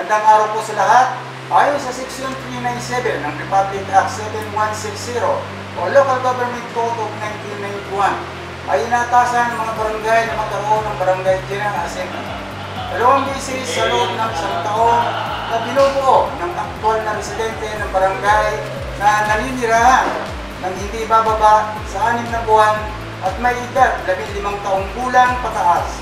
Magandang araw po sa lahat. Ayon sa Section 397 ng Republic Act 7160 o Local Government Code of 1991 ay inatasan ng mga barangay na magkaroon ng Barangay General Assembly. 2 beses sa loob ng isang taon na binubuo ng aktual na residente ng barangay na naninirahan ng hindi bababa sa 6 na buwan at may edad 15 taong gulang pataas.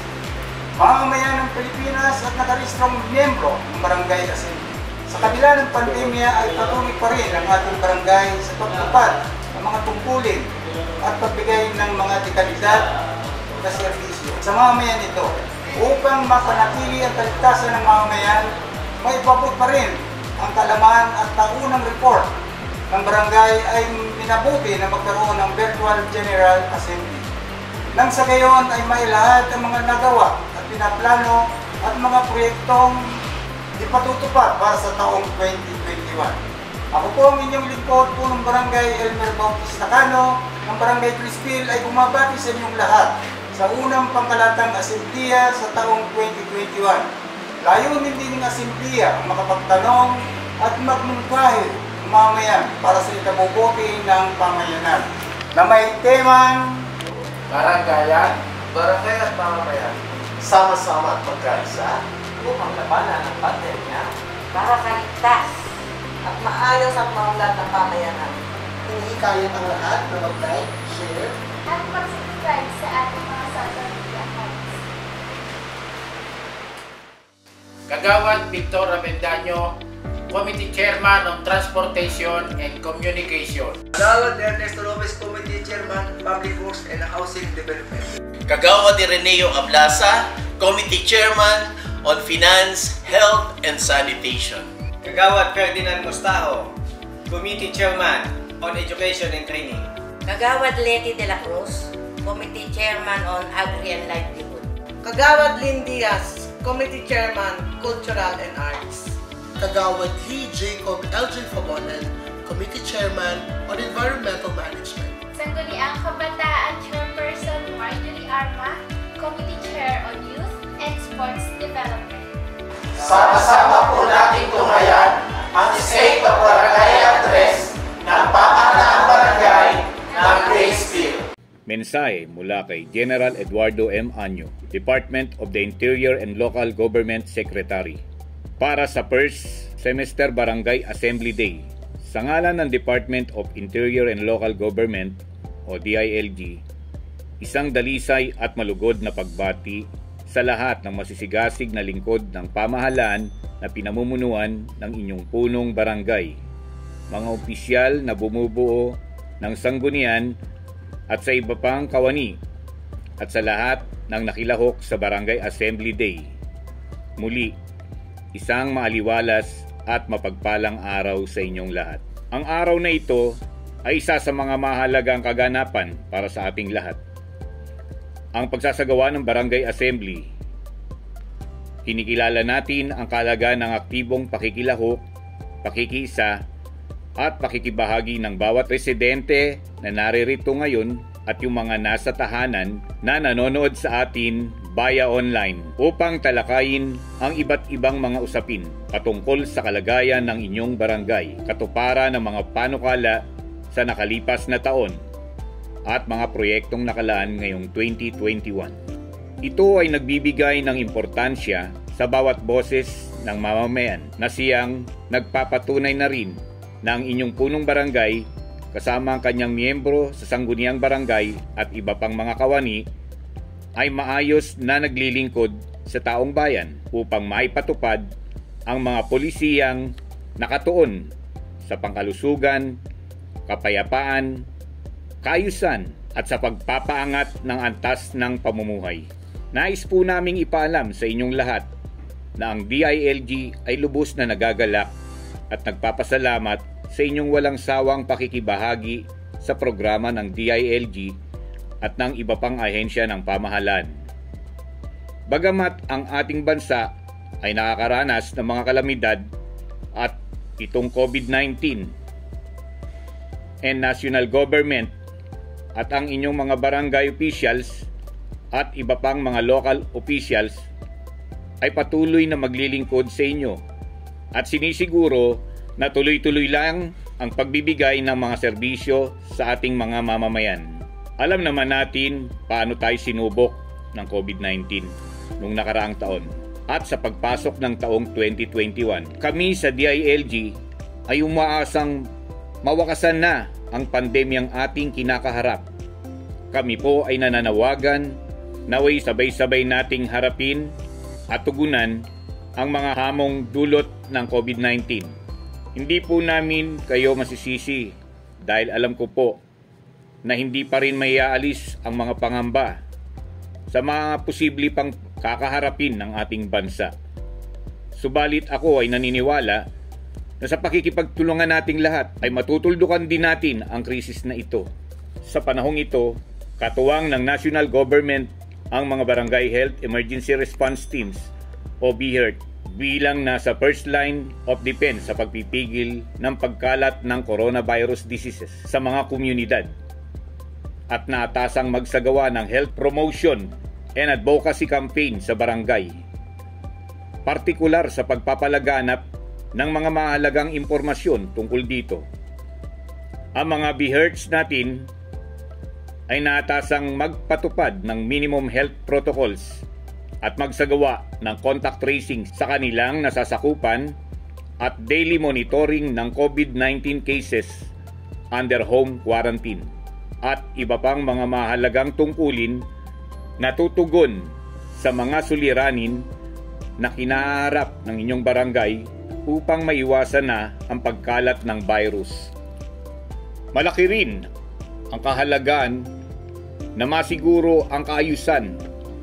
Mamamayan ng Pilipinas at nakarehistrong miyembro ng Barangay Assembly. Sa kabila ng pandemya ay patuloy pa rin ang ating barangay sa pagtupad ng mga tungkulin at pagbigay ng mga dekalidad na serbisyo sa mamamayan ito. Upang mapanatili ang kaligtasan ng mamamayan, may ipabot pa rin ang kalaman at taunang report ng barangay ay minabuti na magkaroon ng Virtual General Assembly. Nang sa gayon ay may lahat ang mga nagawa at pinaplano at mga proyektong ipatutupad para sa taong 2021. Ako po ang inyong lingkod po ng Barangay Elmer Bautista Cano ng Barangay Crispil ay bumabati sa inyong lahat sa unang pangkalatang asembleya sa taong 2021. Layunin din ng asembleya ang makapagtanong at magmungkahi ng mamamayan para sa ikabubuti ng pamayanan na may temang barangayan, barangay at mamamayan, sama-sama at magkaisa upang labanan ang pandemya para kaligtas at maayos ang maunlad ng pamayanan. Hinihikayat ang lahat na mag-like, share, at mag-subscribe sa ating mga social media accounts. Kagawad Victor Avendaño, Committee Chairman on Transportation and Communication. Kagawad Ernesto Lopez, Committee Chairman, Public Works and Housing Development. Kagawad Ireneo Ablasa, Committee Chairman on Finance, Health and Sanitation. Kagawad Ferdinand Mostajo, Committee Chairman on Education and Training. Kagawad Leti de la Cruz, Committee Chairman on Agri and Livelihood. Kagawad Lynn Diaz, Committee Chairman, Cultural and Arts. Kagawad Lee Jacob Elgin Fabonan, Committee Chairman on Environmental Management. Sangguniang Kabataan Chairperson Marjorie Arma, Committee Chair on Youth and Sports Development. Sama-sama po nating tumayan ang State of Barangay Address ng Pamahalaan Barangay ng Graceville. Mensahe mula kay General Eduardo M. Año, Department of the Interior and Local Government Secretary, para sa first semester Barangay Assembly Day. Sa ngalan ng Department of Interior and Local Government o DILG, isang dalisay at malugod na pagbati sa lahat ng masisigasig na lingkod ng pamahalaan na pinamumunuan ng inyong punong barangay, mga opisyal na bumubuo ng sanggunian at sa iba pang kawani, at sa lahat ng nakilahok sa Barangay Assembly Day. Muli, isang maaliwalas at mapagpalang araw sa inyong lahat. Ang araw na ito ay isa sa mga mahalagang kaganapan para sa ating lahat. Ang pagsasagawa ng Barangay Assembly. Kinikilala natin ang kahalagahan ng aktibong pakikilahok, pakikiisa, at pakikibahagi ng bawat residente na naririto ngayon at yung mga nasa tahanan na nanonood sa atin via online upang talakayin ang iba't ibang mga usapin patungkol sa kalagayan ng inyong barangay, katuparan ng mga panukala sa nakalipas na taon at mga proyektong nakalaan ngayong 2021. Ito ay nagbibigay ng importansya sa bawat boses ng mamamayan na siyang nagpapatunay na rin na ang inyong punong barangay kasama ang kanyang miyembro sa sangguniang barangay at iba pang mga kawani ay maayos na naglilingkod sa taong bayan upang maipatupad ang mga polisiyang nakatuon sa pangkalusugan, kapayapaan, kaayusan at sa pagpapaangat ng antas ng pamumuhay. Nais po naming ipaalam sa inyong lahat na ang DILG ay lubos na nagagalak at nagpapasalamat sa inyong walang sawang pakikibahagi sa programa ng DILG at ng iba pang ahensya ng pamahalaan. Bagamat ang ating bansa ay nakakaranas ng mga kalamidad at itong COVID-19 and national government at ang inyong mga barangay officials at iba pang mga local officials ay patuloy na maglilingkod sa inyo at sinisiguro na tuloy-tuloy lang ang pagbibigay ng mga serbisyo sa ating mga mamamayan. Alam naman natin paano tayo sinubok ng COVID-19 noong nakaraang taon. At sa pagpasok ng taong 2021, kami sa DILG ay umaasang mawakasan na ang pandemyang ating kinakaharap. Kami po ay nananawagan naway sabay-sabay nating harapin at tugunan ang mga hamong dulot ng COVID-19. Hindi po namin kayo masisisi dahil alam ko po na hindi pa rin maiaalis ang mga pangamba sa mga posible pang kakaharapin ng ating bansa. Subalit ako ay naniniwala na sa pakikipagtulungan nating lahat ay matutuldukan din natin ang krisis na ito. Sa panahong ito, katuwang ng national government ang mga Barangay Health Emergency Response Teams o BHERT bilang nasa first line of defense sa pagpipigil ng pagkalat ng coronavirus diseases sa mga komunidad at naatasang magsagawa ng health promotion and advocacy campaign sa barangay, partikular sa pagpapalaganap ng mga mahalagang impormasyon tungkol dito. Ang mga BHERTs natin ay naatasang magpatupad ng minimum health protocols at magsagawa ng contact tracing sa kanilang nasasakupan at daily monitoring ng COVID-19 cases under home quarantine at iba pang mga mahalagang tungkulin na tutugon sa mga suliranin na kinaharap ng inyong barangay upang maiwasan na ang pagkalat ng virus. Malaki rin ang kahalagahan na masiguro ang kaayusan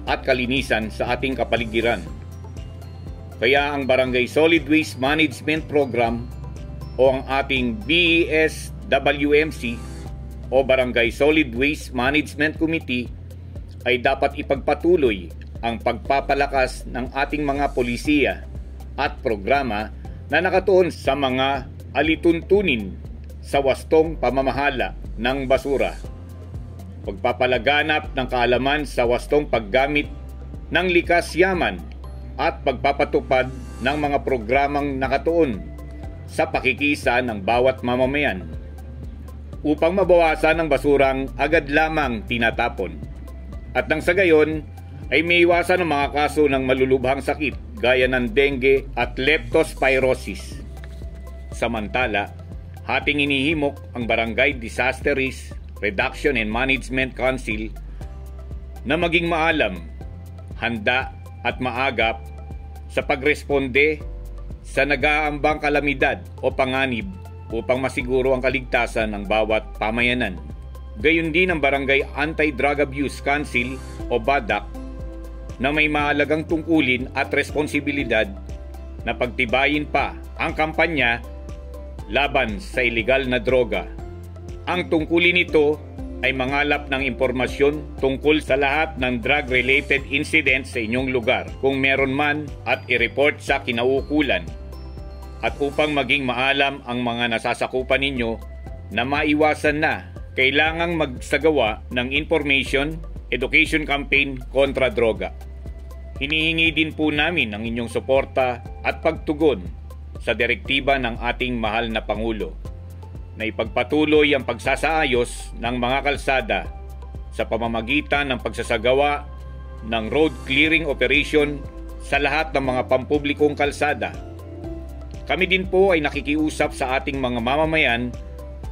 at kalinisan sa ating kapaligiran. Kaya ang Barangay Solid Waste Management Program o ang ating BESWMC o Barangay Solid Waste Management Committee ay dapat ipagpatuloy ang pagpapalakas ng ating mga polisiya at programa na nakatuon sa mga alituntunin sa wastong pamamahala ng basura, pagpapalaganap ng kaalaman sa wastong paggamit ng likas yaman at pagpapatupad ng mga programang nakatuon sa pakikisa ng bawat mamamayan upang mabawasan ang basurang agad lamang tinatapon at nang sa gayon ay may iwasan ang mga kaso ng malulubhang sakit gaya ng dengue at leptospirosis. Samantala, hating inihimok ang Barangay Disaster Risk Reduction and Management Council na maging maalam, handa at maagap sa pagresponde sa nag-aambang kalamidad o panganib upang masiguro ang kaligtasan ng bawat pamayanan. Gayon din ang Barangay Anti-Drug Abuse Council o BADAC na may mahalagang tungkulin at responsibilidad na pagtibayin pa ang kampanya laban sa ilegal na droga. Ang tungkulin nito ay mangalap ng impormasyon tungkol sa lahat ng drug-related incidents sa inyong lugar kung meron man at i-report sa kinauukulan. At upang maging maalam ang mga nasasakupan ninyo na maiwasan na, kailangang magsagawa ng information, education campaign kontra droga. Hinihingi din po namin ang inyong suporta at pagtugon sa direktiba ng ating mahal na Pangulo na ipagpatuloy ang pagsasaayos ng mga kalsada sa pamamagitan ng pagsasagawa ng road clearing operation sa lahat ng mga pampublikong kalsada. Kami din po ay nakikiusap sa ating mga mamamayan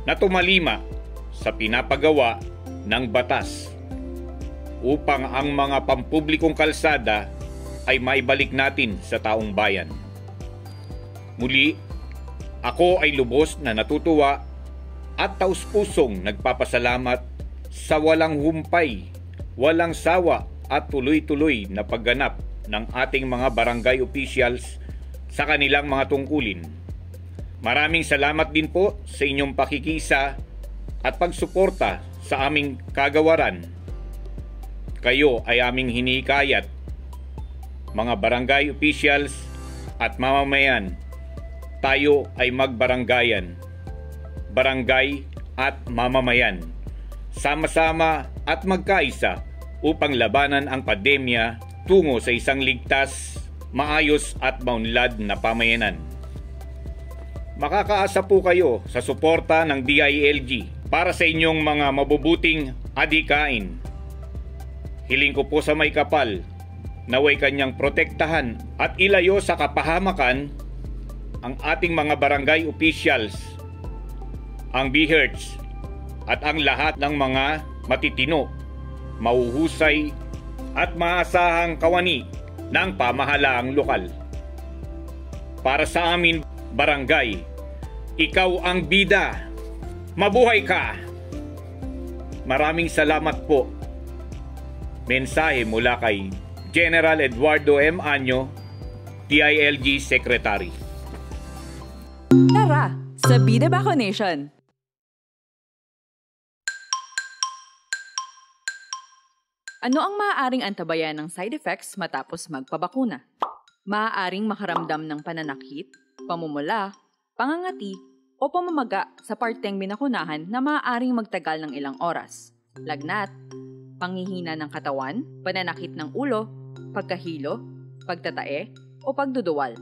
na tumalima sa pinapagawa ng batas upang ang mga pampublikong kalsada ay maibalik natin sa taong bayan. Muli, ako ay lubos na natutuwa at taus-pusong nagpapasalamat sa walang humpay, walang sawa at tuloy-tuloy na pagganap ng ating mga barangay officials sa kanilang mga tungkulin. Maraming salamat din po sa inyong pakikisa at pagsuporta sa aming kagawaran. Kayo ay aming hinihikayat, mga barangay officials at mamamayan. Tayo ay magbaranggayan, barangay at mamamayan, sama-sama at magkaisa upang labanan ang pandemya tungo sa isang ligtas, maayos at maunlad na pamayanan. Makakaasa po kayo sa suporta ng DILG para sa inyong mga mabubuting adhikain. Hiling ko po sa may kapal, naway kanyang protektahan at ilayo sa kapahamakan ang ating mga barangay officials, ang BHERTS at ang lahat ng mga matitino, mahuhusay at maasahang kawani ng pamahalaang lokal. Para sa amin, barangay, ikaw ang bida. Mabuhay ka! Maraming salamat po. Mensahe mula kay General Eduardo M. Año, DILG Secretary. Tara, sa Bida Baco Nation! Ano ang maaaring antabayan ng side effects matapos magpabakuna? Maaaring makaramdam ng pananakit, pamumula, pangangati, o pamamaga sa parteng binakunahan na maaaring magtagal ng ilang oras. Lagnat, panghihina ng katawan, pananakit ng ulo, pagkahilo, pagtatae, o pagduduwal.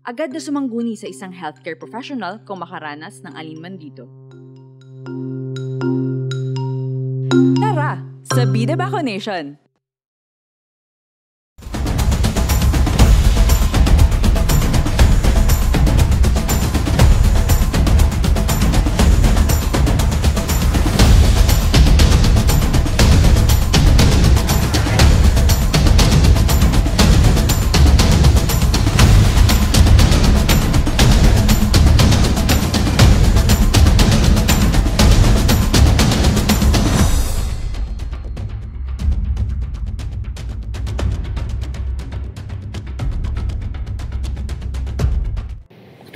Agad na sumangguni sa isang healthcare professional kung makaranas ng alinman dito. Tara, sa Bida Baco Nation!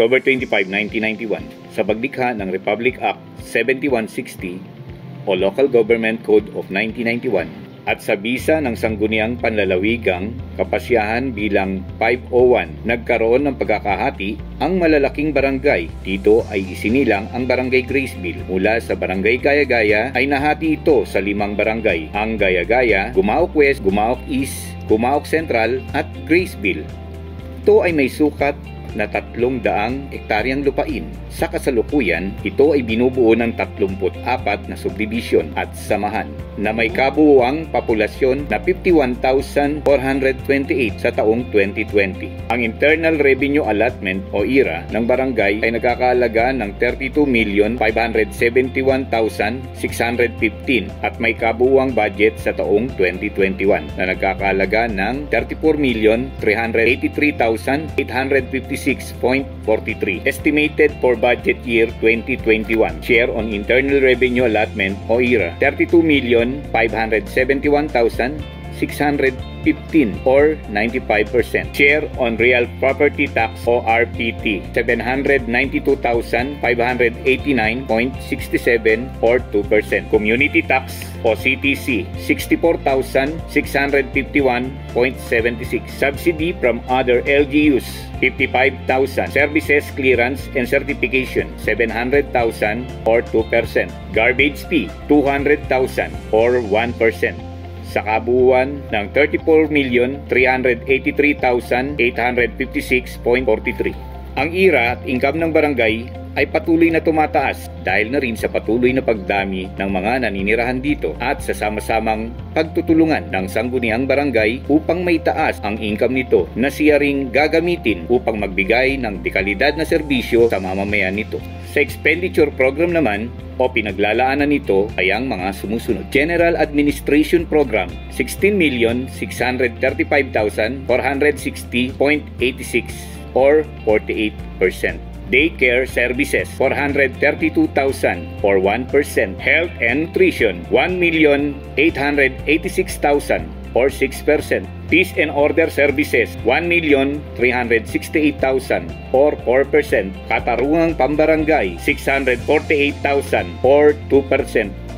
October 25, 1991, sa paglikha ng Republic Act 7160 o Local Government Code of 1991 at sa bisa ng Sangguniang Panlalawigang Kapasyahan bilang 501, nagkaroon ng pagkakahati ang malalaking barangay. Dito ay isinilang ang Barangay Graceville. Mula sa Barangay Gaya-Gaya ay nahati ito sa 5 barangay, ang Gaya-Gaya, Gumaok West, Gumaok East, Gumaok Central at Graceville. Ito ay may sukat na 300 hektaryang lupain. Sa kasalukuyan, ito ay binubuo ng 34 na subdivision at samahan na may kabuuang populasyon na 51,428 sa taong 2020. Ang Internal Revenue Allotment o IRA ng barangay ay nagkakahalaga ng 32,571,615 at may kabuuang budget sa taong 2021 na nagkakahalaga ng 34,383,856.43. Estimated for budget year 2021. Share on Internal Revenue Allotment o IRA, 32,571,615 or 95%. Share on Real Property Tax o RPT, 792,589.67 or 2%. Community Tax o CTC, 64,651.76. Subsidy from other LGUs, 55,000. Services, Clearance and Certification, 700,000 or 2%. Garbage Fee, 200,000 or 1%. Sa kabuuan ng 34,383,856.43. Ang IRA at income ng barangay ay patuloy na tumataas dahil na rin sa patuloy na pagdami ng mga naninirahan dito at sa sama-samang pagtutulungan ng sangguniang barangay upang may taas ang income nito na siya ring gagamitin upang magbigay ng dekalidad na serbisyo sa mamamayan nito. Sa expenditure program naman o pinaglalaanan nito ay ang mga sumusunod. General Administration Program, 16,635,460.86 or 48%. Daycare Services, 432,000 or 1%. Health and Nutrition, 1,886,000 or 6%. Peace and Order Services, 1,368,000 or 4%. Katarungang Pambarangay, 648,000 or 2%.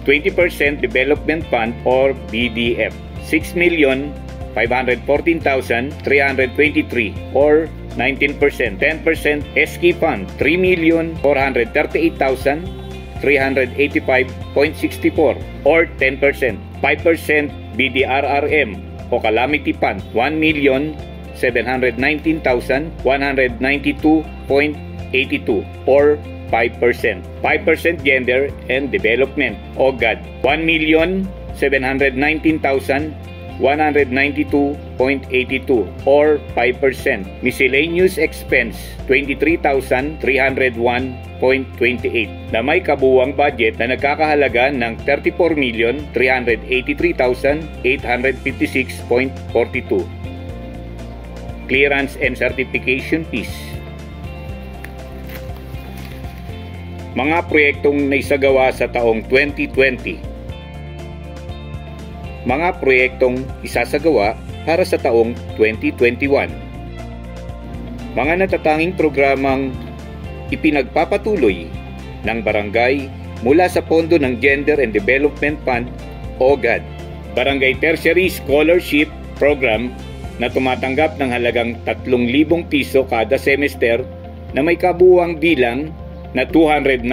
20% Development Fund or BDF, 6,514,323 or 19%. 10% SK Fund, 3,438,385.64 or 10%. 5% BDRRM o Calamity Fund, 1,719,192.46 82 or 5%. 5% Gender and Development, OGAD, 1,719,192.82 or 5%. Miscellaneous expense, 23,301.28 na may kabuuang budget na nagkakahalaga ng 34,383,856.42. Clearance and certification fees. Mga proyektong naisagawa sa taong 2020. Mga proyektong isasagawa para sa taong 2021. Mga natatanging programang ipinagpapatuloy ng barangay mula sa pondo ng Gender and Development Fund o GAD. Barangay Tertiary Scholarship Program na tumatanggap ng halagang 3,000 piso kada semester na may kabuuang bilang na 290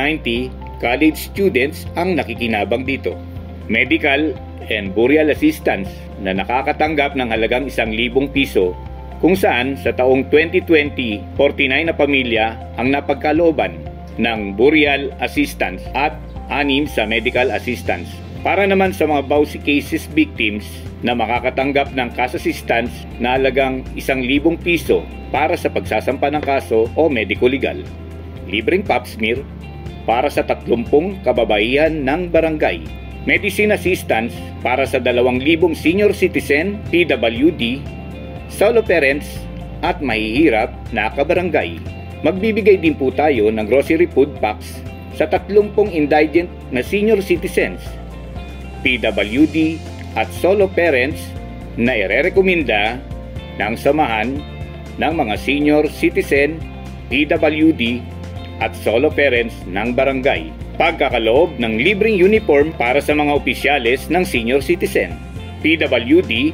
college students ang nakikinabang dito. Medical and burial assistance na nakakatanggap ng halagang 1,000 piso kung saan sa taong 2020, 49 na pamilya ang napagkalooban ng burial assistance at 6 sa medical assistance. Para naman sa mga bawsi cases victims na makakatanggap ng cash assistance na halagang 1,000 piso para sa pagsasampa ng kaso o medico-legal. Libreng pap smear para sa 30 kababaihan ng barangay. Medicine assistance para sa 2,000 senior citizen, PWD, solo parents at mahihirap na kabarangay. Magbibigay din po tayo ng grocery food packs sa 30 indigent na senior citizens, PWD at solo parents na irerekomenda ng samahan ng mga senior citizen, PWD at solo parents ng barangay. Pagkakaloob ng libreng uniform para sa mga opisyales ng senior citizen, PWD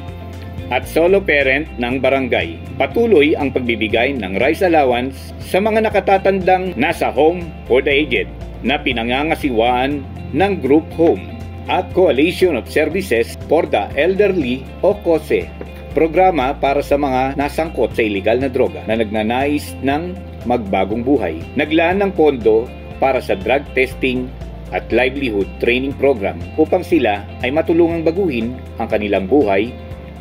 at solo parent ng barangay. Patuloy ang pagbibigay ng rice allowance sa mga nakatatandang nasa home for the aged na pinangangasiwaan ng group home at Coalition of Services for the Elderly o COSE, programa para sa mga nasangkot sa iligal na droga na nagnanais ng magbagong buhay. Naglaan ng pondo para sa drug testing at livelihood training program upang sila ay matulungang baguhin ang kanilang buhay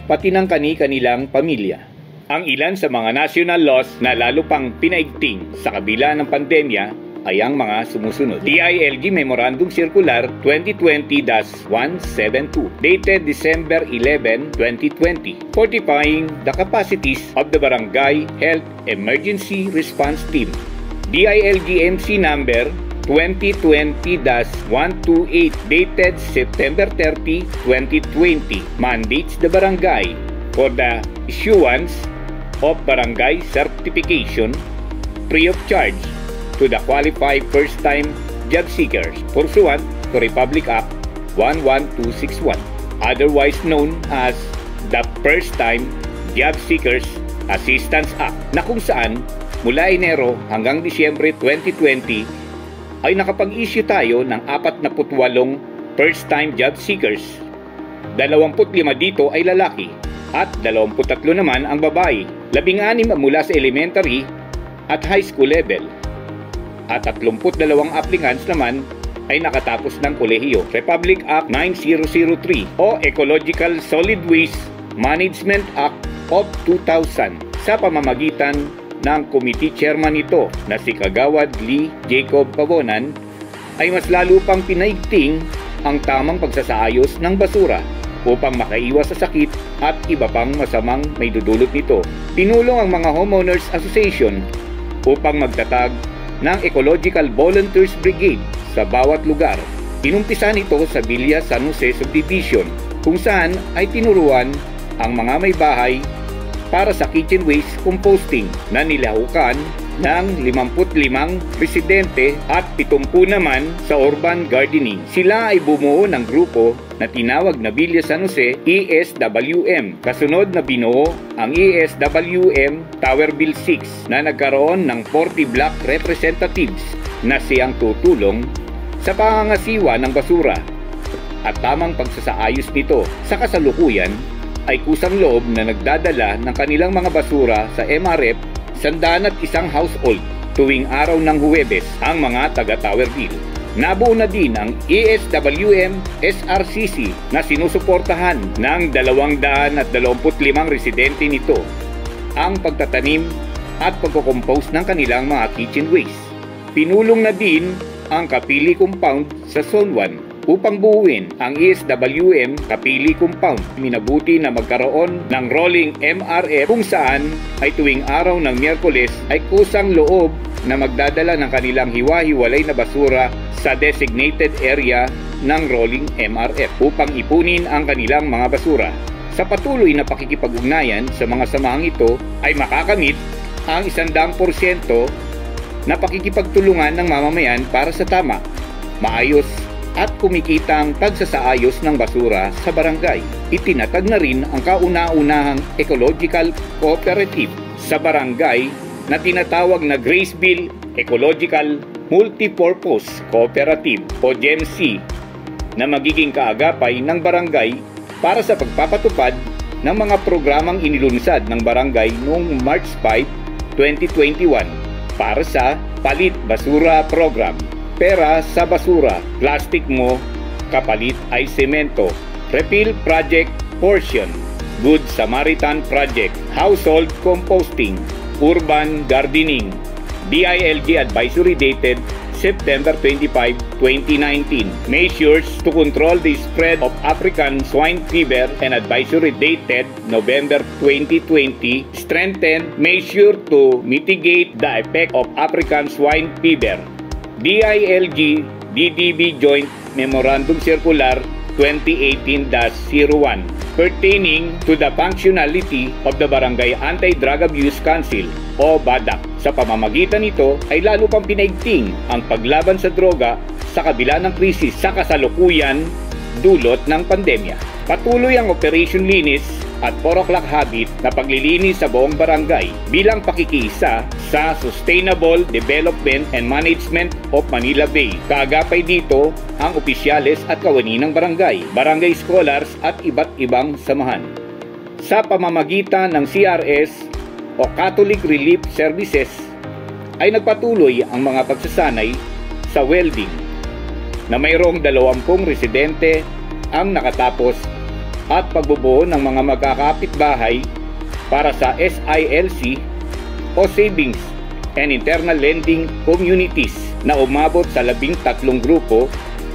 pati ng kani-kanilang pamilya. Ang ilan sa mga national laws na lalo pang pinaigting sa kabila ng pandemya ay ang mga sumusunod. DILG Memorandum Circular 2020-172 dated December 11, 2020 fortifying the capacities of the Barangay Health Emergency Response Team. DILG MC number 2020-128 dated September 30, 2020 mandates the barangay for the issuance of barangay certification free of charge to the qualified first-time job seekers pursuant to Republic Act 11261, otherwise known as the First-Time Job Seekers Assistance Act, na kung saan mula Enero hanggang Disyembre 2020 ay nakapag-issue tayo ng 48 first-time job seekers. 25 dito ay lalaki at 23 naman ang babae, 16 mula sa elementary at high school level. At 32 applicants naman ay nakatapos ng kolehiyo. Republic Act 9003 o Ecological Solid Waste Management Act of 2000 sa pamamagitan ng committee chairman nito na si Kagawad Lee Jacob Pavonan ay mas lalo pang pinaigting ang tamang pagsasaayos ng basura upang makaiwas sa sakit at iba pang masamang may dudulot nito. Tinulong ang mga Homeowners Association upang magtatag ng Ecological Volunteers Brigade sa bawat lugar. Inumpisa nito sa Villa San Jose Subdivision kung saan ay tinuruan ang mga may bahay para sa kitchen waste composting na nilahukan ng 55 residente at 70 naman sa urban gardening. Sila ay bumuo ng grupo na tinawag na Villa San Jose ESWM. Kasunod na binuo ang ESWM Tower Bill 6 na nagkaroon ng 40 block representatives na siyang tutulong sa pangangasiwa ng basura at tamang pagsasaayos nito. Sa kasalukuyan ay kusang loob na nagdadala ng kanilang mga basura sa MRF 101 household tuwing araw ng Huwebes ang mga taga-Towerville. Nabuo na din ang ESWM SRCC na sinusuportahan ng 225 residente nito ang pagtatanim at pagko-compose ng kanilang mga kitchen waste. Pinulong na din ang Kapili Compound sa Zone 1 upang buuin ang ESWM Kapili Compound. Minabuti na magkaroon ng rolling MRF kung saan ay tuwing araw ng Miyerkules ay kusang loob na magdadala ng kanilang hiwa-hiwalay na basura sa designated area ng rolling MRF upang ipunin ang kanilang mga basura. Sa patuloy na pakikipag-ugnayan sa mga samahang ito ay makakamit ang 100% na pakikipagtulungan ng mamamayan para sa tama, maayos at kumikitang pagsasaayos ng basura sa barangay. Itinatag na rin ang kauna-unahang ecological cooperative sa barangay na tinatawag na Graceville Ecological Multipurpose Cooperative o GEMC na magiging kaagapay ng barangay para sa pagpapatupad ng mga programang inilunsad ng barangay noong March 5, 2021 para sa Palit Basura Program. Pera sa basura, plastic mo, kapalit ay semento. Refill Project Portion, Good Samaritan Project, Household Composting, Urban Gardening. DILG Advisory dated September 25, 2019. Measures to control the spread of African swine fever and advisory dated November 2020. Strengthened measure to mitigate the effect of African swine fever. DILG DDB Joint Memorandum Circular 2018-01 pertaining to the functionality of the Barangay Anti-Drug Abuse Council o BADAC. Sa pamamagitan nito ay lalo pang pinaigting ang paglaban sa droga sa kabila ng krisis sa kasalukuyan dulot ng pandemya. Patuloy ang Operation Linis at 4 o'clock habit na paglilinis sa buong barangay bilang pakikiisa sa Sustainable Development and Management of Manila Bay. Kaagapay dito ang opisyales at kawani ng barangay, barangay scholars at iba't ibang samahan. Sa pamamagitan ng CRS o Catholic Relief Services ay nagpatuloy ang mga pagsasanay sa welding na mayroong 20 residente ang nakatapos at pagbubuo ng mga magkakapitbahay para sa SILC o Savings and Internal Lending Communities na umabot sa 13 grupo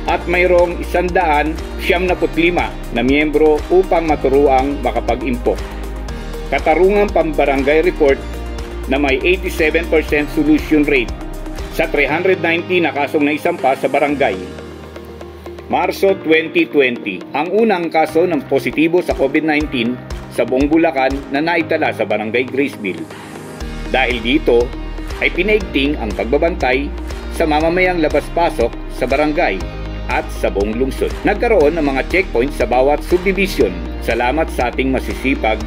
at mayroong 175 na miyembro upang maturuang makapag-impok. Katarungang Pambarangay Report na may 87% solution rate sa 390 na kasong naisampa sa barangay. Marso 2020, ang unang kaso ng positibo sa COVID-19 sa buong Bulacan na naitala sa Barangay Graceville. Dahil dito ay pinaigting ang pagbabantay sa mamamayang labas-pasok sa barangay at sa buong lungsod. Nagkaroon ng mga checkpoints sa bawat subdivision. Salamat sa ating masisipag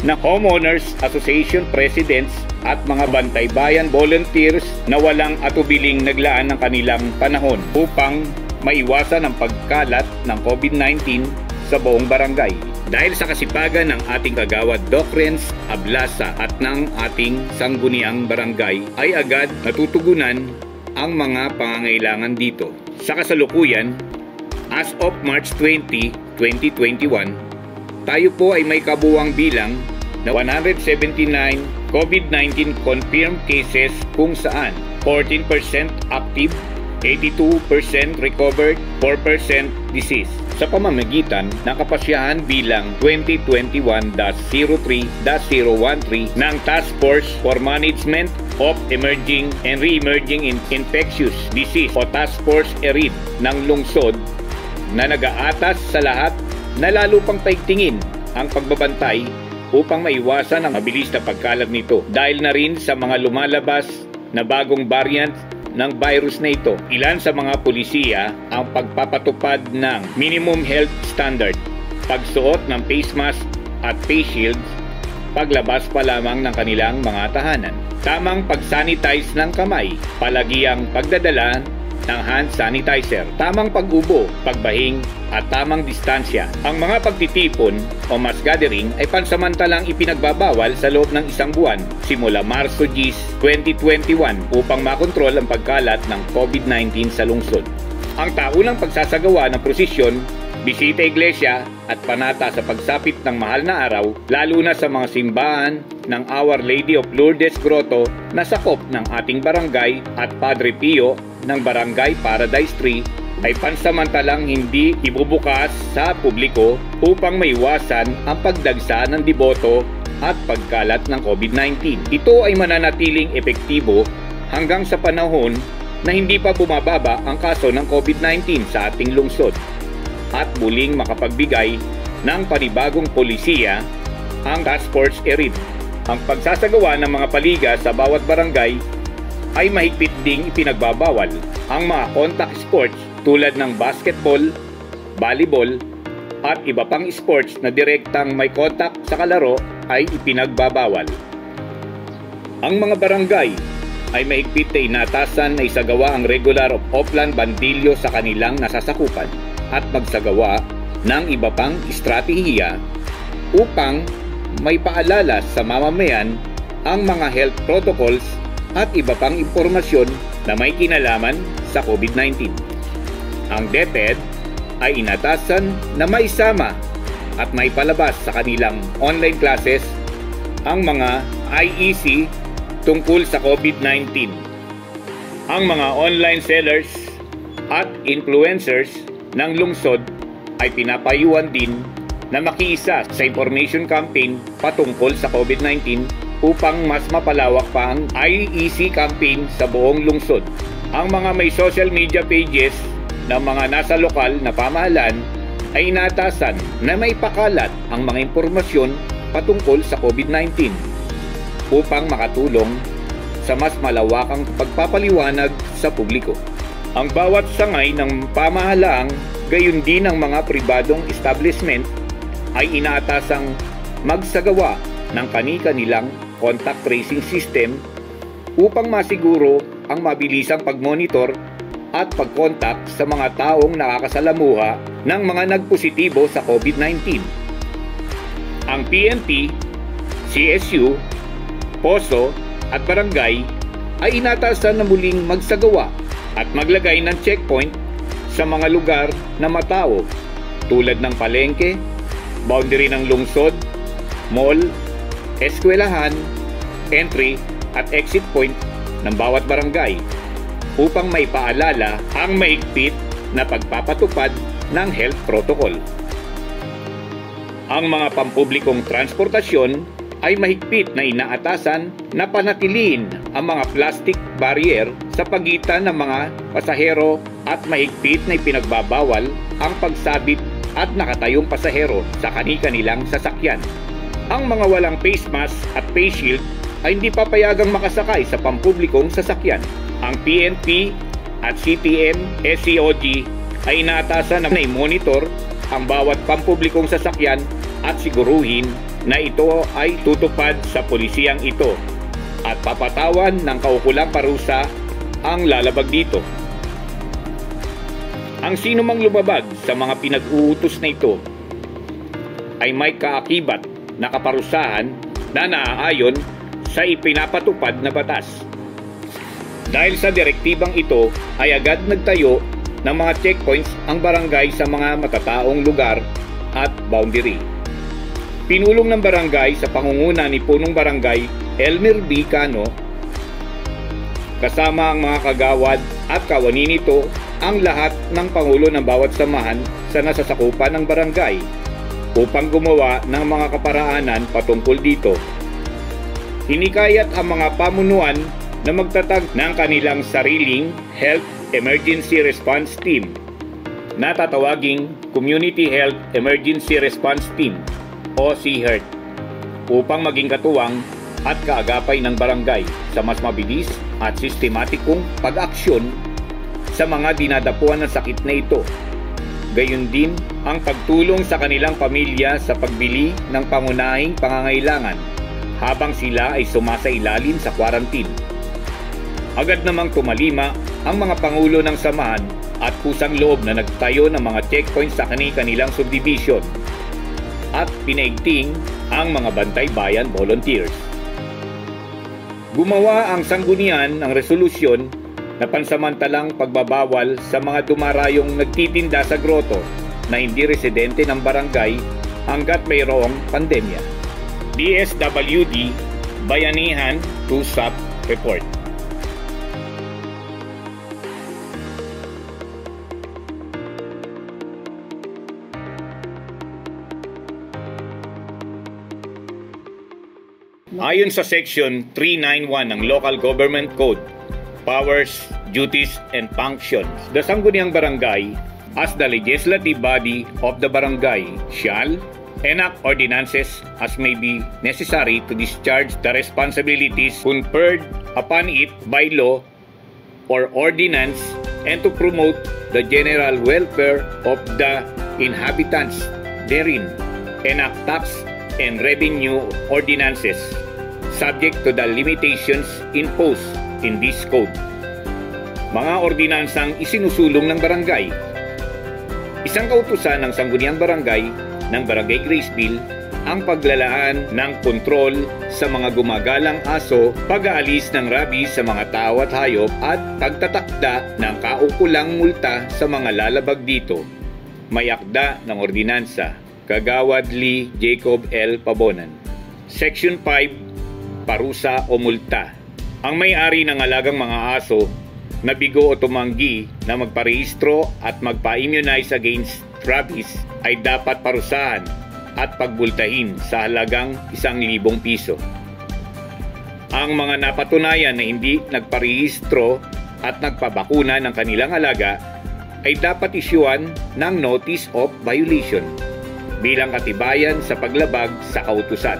na Homeowners Association Presidents at mga Bantay Bayan volunteers na walang atubiling naglaan ng kanilang panahon upang maiwasan ang pagkalat ng COVID-19 sa buong barangay. Dahil sa kasipagan ng ating kagawad Doc Renz Ablasa at ng ating sangguniang barangay ay agad natutugunan ang mga pangangailangan dito. Sa kasalukuyan, as of March 20, 2021, tayo po ay may kabuwang bilang na 179 COVID-19 confirmed cases kung saan 14% active, 82% recovered, 4% disease. Sa pamamagitan ng kapasyahan bilang 2021-03-013 ng Task Force for Management of Emerging and Re-emerging Infectious Disease o Task Force ERID ng lungsod na nag-aatas sa lahat na lalo pang paigtingin ang pagbabantay upang maiwasan ang mabilis na pagkalat nito dahil na rin sa mga lumalabas na bagong variant ng virus na ito. Ilan sa mga pulisiya ang pagpapatupad ng minimum health standard, pagsuot ng face mask at face shields, paglabas pa lamang ng kanilang mga tahanan, tamang pag-sanitize ng kamay, palagiang pagdadala ng hand sanitizer, tamang pag-ubo, pagbahing, at tamang distansya. Ang mga pagtitipon o mass gathering ay pansamantalang ipinagbabawal sa loob ng isang buwan simula Marso 10, 2021 upang makontrol ang pagkalat ng COVID-19 sa lungsod. Ang taunang pagsasagawa ng prosesyon, bisita iglesia at panata sa pagsapit ng mahal na araw, lalo na sa mga simbahan ng Our Lady of Lourdes Grotto na sakop ng ating barangay at Padre Pio ng Barangay Paradise Tree ay pansamantalang hindi ibubukas sa publiko upang maiwasan ang pagdagsa ng deboto at pagkalat ng COVID-19. Ito ay mananatiling epektibo hanggang sa panahon na hindi pa bumababa ang kaso ng COVID-19 sa ating lungsod at muling makapagbigay ng panibagong polisiya ang task force ERID. Ang pagsasagawa ng mga paliga sa bawat barangay ay mahigpit ding ipinagbabawal. Ang mga contact sports tulad ng basketball, volleyball, at iba pang sports na direktang may contact sa kalaro ay ipinagbabawal. Ang mga barangay ay mahigpit na inatasan na isagawa ang regular of offline bandilyo sa kanilang nasasakupan at magsagawa ng iba pang estratehiya upang may paalala sa mamamayan ang mga health protocols at iba pang impormasyon na may kinalaman sa COVID-19. Ang DepEd ay inatasan na maisama at may palabas sa kanilang online classes ang mga IEC tungkol sa COVID-19. Ang mga online sellers at influencers ng lungsod ay pinapayuhan din na makiisa sa information campaign patungkol sa COVID-19 upang mas mapalawak pa ang IEC campaign sa buong lungsod. Ang mga may social media pages ng mga nasa lokal na pamahalaan ay inatasan na may pakalat ang mga impormasyon patungkol sa COVID-19 upang makatulong sa mas malawakang pagpapaliwanag sa publiko. Ang bawat sangay ng pamahalaang gayon din ang mga pribadong establishment ay inaatasang magsagawa ng kani-kanilang contact tracing system upang masiguro ang mabilisang pagmonitor at pagkontak sa mga taong nakakasalamuha ng mga nagpositibo sa COVID-19. Ang PNP, CSU, POSO at barangay ay inatasan na muling magsagawa at maglagay ng checkpoint sa mga lugar na matao tulad ng palengke, boundary ng lungsod, mall, eskwelahan, entry at exit point ng bawat barangay upang may paalala ang mahigpit na pagpapatupad ng health protocol. Ang mga pampublikong transportasyon ay mahigpit na inaatasan na panatiliin ang mga plastic barrier sa pagitan ng mga pasahero at mahigpit na ipinagbabawal ang pagsabit at nakatayong pasahero sa kani-kanilang sasakyan. Ang mga walang face mask at face shield ay hindi papayagang makasakay sa pampublikong sasakyan. Ang PNP at CTM SCOG ay inaatasan na i-monitor ang bawat pampublikong sasakyan at siguruhin na ito ay tutupad sa pulisiyang ito at papatawan ng kaukulang parusa ang lalabag dito. Ang sinumang lumabag sa mga pinag-uutos na ito ay may kaakibat na kaparusahan na naaayon sa ipinapatupad na batas. Dahil sa direktibang ito ay agad nagtayo ng mga checkpoints ang barangay sa mga matataong lugar at boundary. Pinulong ng barangay sa pangunguna ni Punong Barangay Elmer B. Cano kasama ang mga kagawad at kawani nito ang lahat ng pangulo ng bawat samahan sa nasasakupan ng barangay upang gumawa ng mga kaparaanan patungkol dito. Hinikayat ang mga pamunuan na magtatag ng kanilang sariling Health Emergency Response Team na tatawaging Community Health Emergency Response Team o CHERT upang maging katuwang at kaagapay ng barangay sa mas mabilis at sistematikong pag-aksyon sa mga dinadapuan ng sakit na ito. Gayon din ang pagtulong sa kanilang pamilya sa pagbili ng pangunahing pangangailangan habang sila ay sumasailalim sa quarantine. Agad namang tumalima ang mga pangulo ng samahan at kusang loob na nagtayo ng mga checkpoints sa kanilang subdivision at pinaigting ang mga bantay bayan volunteers. Gumawa ang sanggunian ng resolusyon na pansamantalang pagbabawal sa mga dumarayong nagtitinda sa groto na hindi residente ng barangay hanggat mayroong pandemya. DSWD Bayanihan to SAP Report. Ayon sa Section 391 ng Local Government Code, Powers, Duties, and Functions, the Sangguniang Barangay, as the legislative body of the barangay, shall enact ordinances as may be necessary to discharge the responsibilities conferred upon it by law or ordinance and to promote the general welfare of the inhabitants therein, enact tax and revenue ordinances subject to the limitations imposed in this code. Mga ordinansang isinusulong ng barangay. Isang kautusan ng Sangguniang Barangay ng Barangay Graceville ang paglalaan ng kontrol sa mga gumagalang aso, pag-aalis ng rabies sa mga tao at hayop at pagtatakda ng kaukulang multa sa mga lalabag dito. May akda ng ordinansa. Kagawad Lee Jacob L. Pabonan. Section 5, Parusa o Multa. Ang may-ari ng alagang mga aso na bigo o tumanggi na magparehistro at magpa-immunize against rabies ay dapat parusahan at pagbultahin sa halagang 1,000 piso. Ang mga napatunayan na hindi nagparehistro at nagpabakuna ng kanilang alaga ay dapat isyuan ng Notice of Violation bilang katibayan sa paglabag sa kautusan.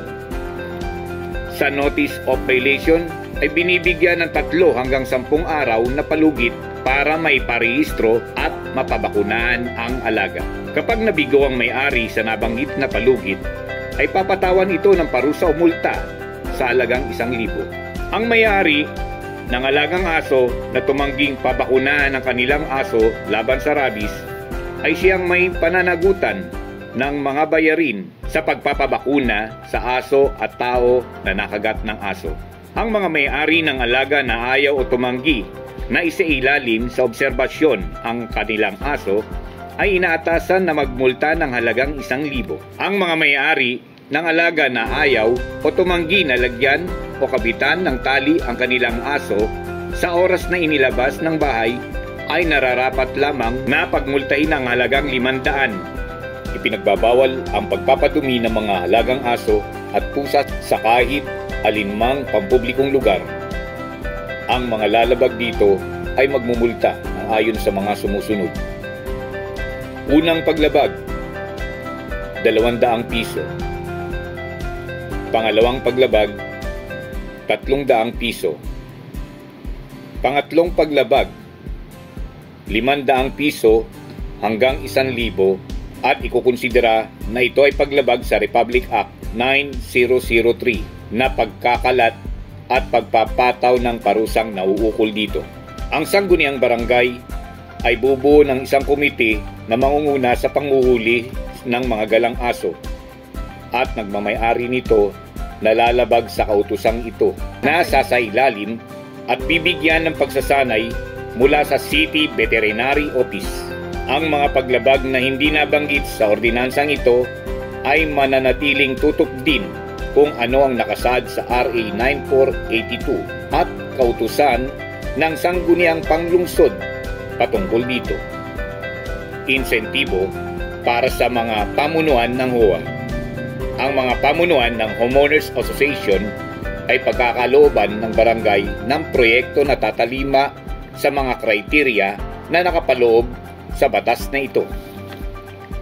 Sa Notice of Violation ay binibigyan ng 3 hanggang 10 araw na palugit para maiparehistro at mapabakunahan ang alaga. Kapag nabigo ang may-ari sa nabanggit na palugit, ay papatawan ito ng parusa o multa sa halagang 1,000. Ang may-ari ng alagang aso na tumangging pabakunahan ng kanilang aso laban sa rabies ay siyang may pananagutan ng mga bayarin sa pagpapabakuna sa aso at tao na nakagat ng aso. Ang mga may-ari ng alaga na ayaw o tumanggi na isailalim sa obserbasyon ang kanilang aso ay inaatasan na magmulta ng halagang 1,000. Ang mga may-ari ng alaga na ayaw o tumanggi na lagyan o kabitan ng tali ang kanilang aso sa oras na inilabas ng bahay ay nararapat lamang na pagmultain ng halagang 500. Ipinagbabawal ang pagpapadumi ng mga halagang aso at pusa sa kahit alinmang pampublikong lugar. Ang mga lalabag dito ay magmumulta ayon sa mga sumusunod. Unang paglabag, 200 piso. Pangalawang paglabag, 300 piso. Pangatlong paglabag, 500 piso hanggang 1,000 at ikukonsidera na ito ay paglabag sa Republic Act 9003 na pagkakalat at pagpapataw ng parusang nauukol dito. Ang Sangguniang Barangay ay bubuo ng isang komite na mangunguna sa panghuhuli ng mga galang aso at nagmamay-ari nito na lalabag sa kautusang ito na sasailalim at bibigyan ng pagsasanay mula sa City Veterinary Office. Ang mga paglabag na hindi nabanggit sa ordinansang ito ay mananatiling tutok din kung ano ang nakasaad sa RA 9482 at kautusan ng Sangguniang Panglungsod patungkol dito. Insentibo para sa mga pamunuan ng HOA. Ang mga pamunuan ng Homeowners Association ay pagkakalooban ng barangay ng proyekto na tatalima sa mga kriteriya na nakapaloob sa batas na ito.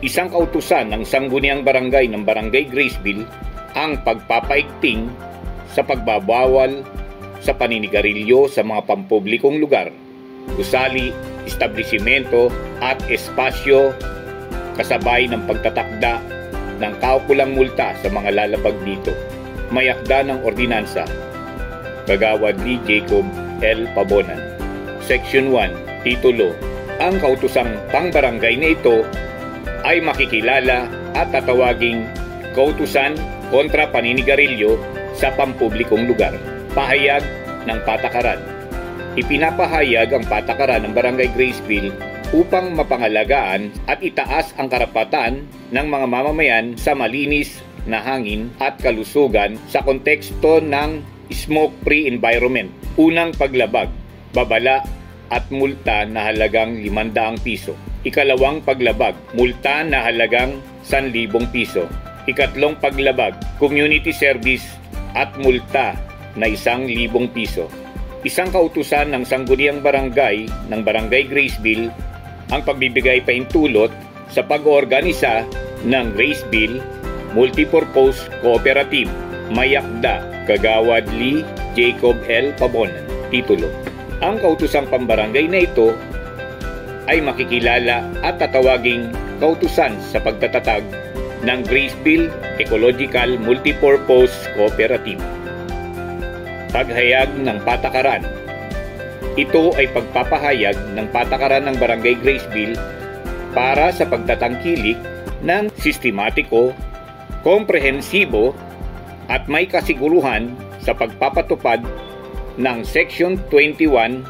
Isang kautusan ng Sangguniang Barangay ng Barangay Graceville ang pagpapaigting sa pagbabawal sa paninigarilyo sa mga pampublikong lugar, gusali, establisimento at espasyo kasabay ng pagtatakda ng kaukulang multa sa mga lalabag dito. May akda ng ordinansa. Kagawad Lee Jacob L. Pabonan. Section 1, Titulo. Ang kautusang pangbarangay na ito ay makikilala at tatawaging kautusan kontra paninigarilyo sa pampublikong lugar. Pahayag ng patakaran. Ipinapahayag ang patakaran ng Barangay Graceville upang mapangalagaan at itaas ang karapatan ng mga mamamayan sa malinis na hangin at kalusugan sa konteksto ng smoke-free environment. Unang paglabag, babala at multa na halagang 500 piso. Ikalawang paglabag, multa na halagang 1,000 piso. Ikatlong paglabag, community service at multa na 1,000 piso. Isang kautusan ng sangguniang barangay ng Barangay Graceville ang pagbibigay paintulot sa pag-oorganisa ng Graceville Multipurpose Cooperative, Mayakda, Kagawad Lee Jacob L. Pabonan. Titulo. Ang kautusang pambarangay na ito ay makikilala at tatawaging kautusan sa pagtatatag ng Graceville Ecological Multipurpose Cooperative. Paghayag ng patakaran. Ito ay pagpapahayag ng patakaran ng Barangay Graceville para sa pagtatangkilik ng sistematiko, komprehensibo at may kasiguruhan sa pagpapatupad ng Section 21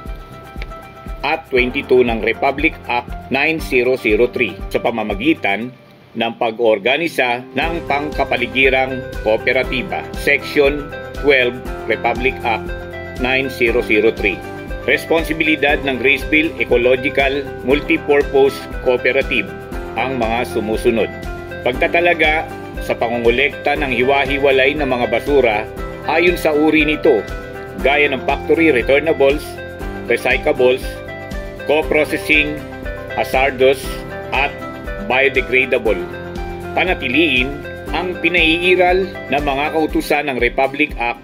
at 22 ng Republic Act 9003 sa pamamagitan ng pag-oorganisa ng pangkapaligirang kooperatiba, Section 12 Republic Act 9003. Responsibilidad ng Graceville Ecological Multipurpose Cooperative ang mga sumusunod. Pagtatalaga sa pangongolekta ng hiwa-hiwalay na mga basura ayon sa uri nito, gaya ng factory returnables, recyclables, co-processing, hazardous at biodegradable. Panatiliin ang pinaiiral na mga kautusan ng Republic Act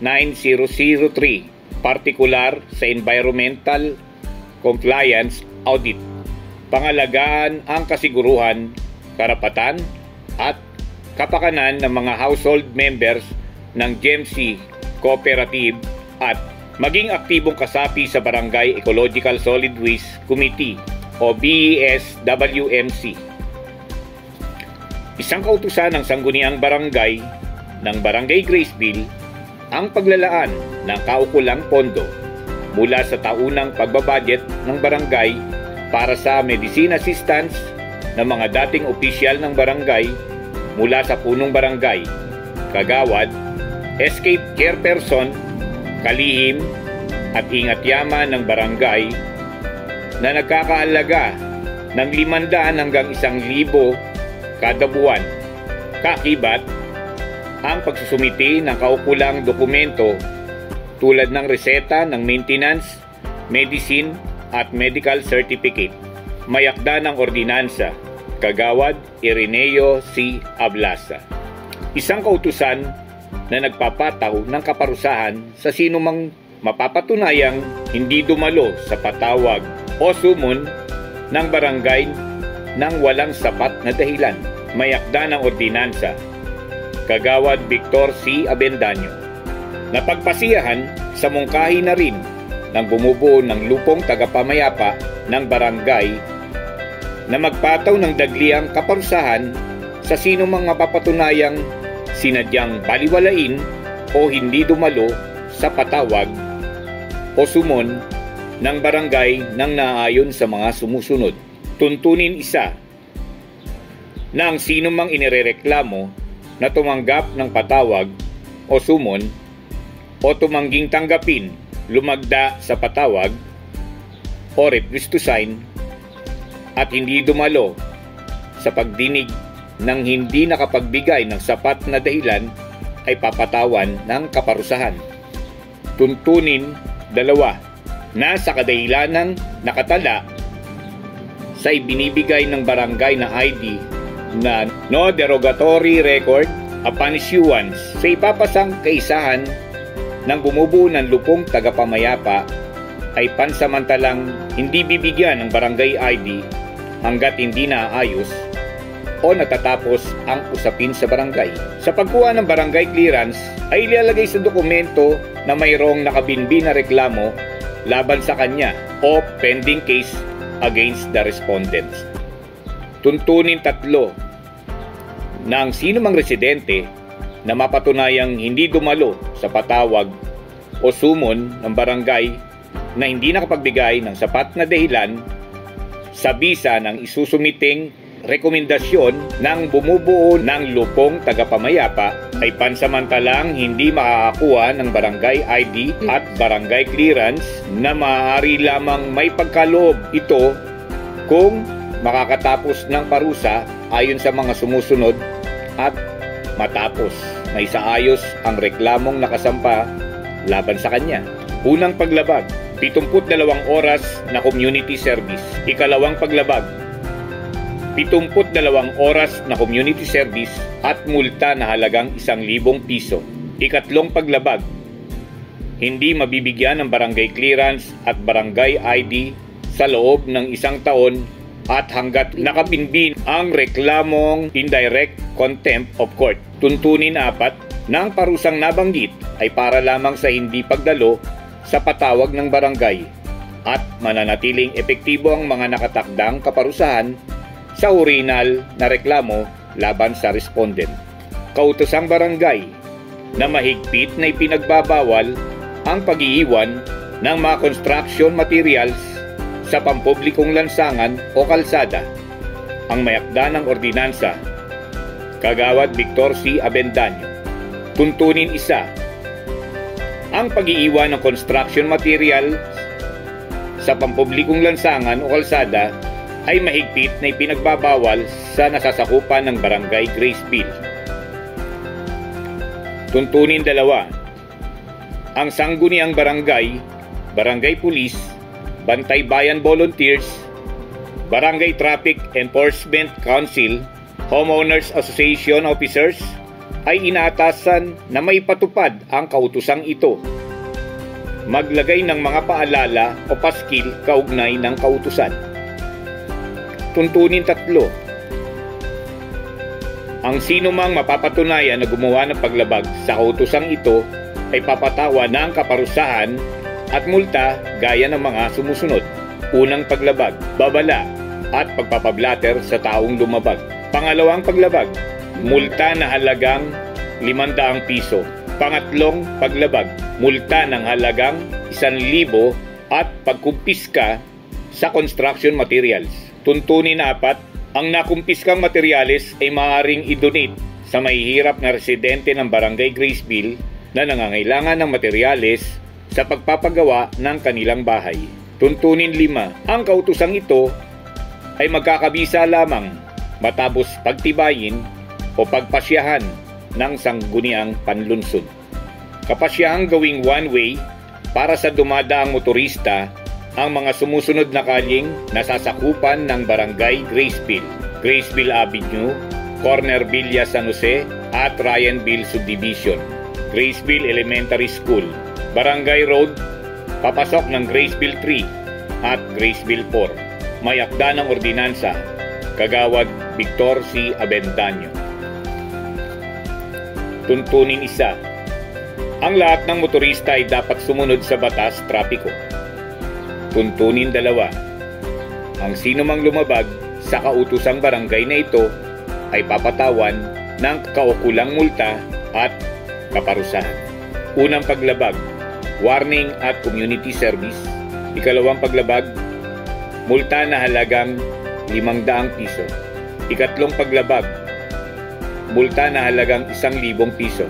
9003, partikular sa environmental compliance audit. Pangalagaan ang kasiguruhan, karapatan at kapakanan ng mga household members ng GEMC Cooperative at maging aktibong kasapi sa Barangay Ecological Solid Waste Committee o BESWMC. Isang kautusan ng sangguniang barangay ng Barangay Graceville ang paglalaan ng kaukulang pondo mula sa taunang pagbabudget ng barangay para sa medicine assistance ng mga dating opisyal ng barangay mula sa punong barangay, kagawad, escape care person, kalihim at ingat-yaman ng barangay na nagkakahalaga ng 500 hanggang 1,000 kada buwan. Kakibat ang pagsusumiti ng kaukulang dokumento tulad ng reseta ng maintenance, medicine at medical certificate. Mayakda ng ordinansa, Kagawad Ireneo C. Ablasa. Isang kautusan na nagpapataw ng kaparusahan sa sinumang mapapatunayang hindi dumalo sa patawag o sumon ng barangay ng walang sapat na dahilan. Mayakda ng ordinansa, Kagawad Victor C. Abendaño. Napagpasiyahan sa mungkahi na rin ng bumubuo ng lupong tagapamayapa ng barangay na magpataw ng dagliang kaparusahan sa sinumang mapapatunayang sinadyang baliwalain o hindi dumalo sa patawag o sumon ng barangay nang naayon sa mga sumusunod. Tuntunin isa na ang sinumang inirereklamo na tumanggap ng patawag o sumon o tumangging tanggapin, lumagda sa patawag o refuse to sign at hindi dumalo sa pagdinig ng hindi nakapagbigay ng sapat na dahilan ay papatawan ng kaparusahan. Tuntunin 2 na sa kadahilanang nakatala sa ibinibigay ng barangay na ID na no derogatory record upon issuance sa ipapasang kaisahan ng bumubuo ng lupong tagapamayapa ay pansamantalang hindi bibigyan ng barangay ID hanggat hindi naayos o natatapos ang usapin sa barangay. Sa pagkuha ng barangay clearance ay ilalagay sa dokumento na mayroong nakabinbin na reklamo laban sa kanya o pending case against the respondents. Tuntunin 3 na ang sino mang residente na mapatunayang hindi dumalo sa patawag o sumon ng barangay na hindi nakapagbigay ng sapat na dahilan sa bisa ng isusumiting rekomendasyon ng bumubuo ng lupong tagapamayapa ay pansamantalang hindi makakakuha ng barangay ID at barangay clearance na maaari lamang may pagkaloob ito kung makakatapos ng parusa ayon sa mga sumusunod at matapos na isaayos ang reklamong nakasampa laban sa kanya. Unang paglabag, 72 oras na community service. Ikalawang paglabag, 72 oras na community service at multa na halagang 1,000 piso. Ikatlong paglabag, hindi mabibigyan ng barangay clearance at barangay ID sa loob ng 1 taon at hanggat nakabinbin ang reklamong indirect contempt of court. Tuntunin 4 ng parusang nabanggit ay para lamang sa hindi pagdalo sa patawag ng barangay at mananatiling epektibo ang mga nakatakdang kaparusahan sa orihinal na reklamo laban sa respondent. Kautosang barangay na mahigpit na ipinagbabawal ang pag-iiwan ng mga construction materials sa pampublikong lansangan o kalsada. Ang mayakda ng ordinansa, Kagawad Victor C. Abendaño. Tuntunin 1. Ang pag-iiwan ng construction material sa pampublikong lansangan o kalsada ay mahigpit na ipinagbabawal sa nasasakupan ng Barangay Grace Bill. Tuntunin 2. Ang sangguniang barangay, barangay police, bantay bayan volunteers, barangay traffic enforcement council, homeowners association officers, ay inaatasan na may patupad ang kautosang ito. Maglagay ng mga paalala o paskil kaugnay ng kautusan. Tuntunin 3. Ang sino mang mapapatunayan na gumawa ng paglabag sa kautosang ito ay papatawan ng kaparusahan at multa gaya ng mga sumusunod. Unang paglabag, babala at pagpapablatter sa taong lumabag. Pangalawang paglabag, multa na halagang 500 piso. Pangatlong paglabag, multa ng halagang 1,000 at pagkumpiska sa construction materials. Tuntunin 4, ang nakumpiskang materyales ay maaaring i-donate sa mahihirap na residente ng Barangay Graceville na nangangailangan ng materyales sa pagpapagawa ng kanilang bahay. Tuntunin 5, ang kautosang ito ay magkakabisa lamang matapos pagtibayin o pagpasyahan ng sangguniang panlunsod. Kapasyahang gawing one-way para sa dumadaang motorista ang mga sumusunod na kalyeng nasasakupan ng Barangay Graceville, Graceville Avenue, Corner Villa San Jose at Ryanville Subdivision, Graceville Elementary School, Barangay Road, papasok ng Graceville 3 at Graceville 4. May akda ng ordinansa, Kagawad Victor C. Abendaño. Tuntunin 1. Ang lahat ng motorista ay dapat sumunod sa batas trapiko. Tuntunin 2. Ang sino mang lumabag sa kautosang barangay na ito ay papatawan ng kaukulang multa at kaparusahan. Unang paglabag, warning at community service. Ikalawang paglabag, multa na halagang 500 piso. Ikatlong paglabag, multa na halagang 1,000 piso.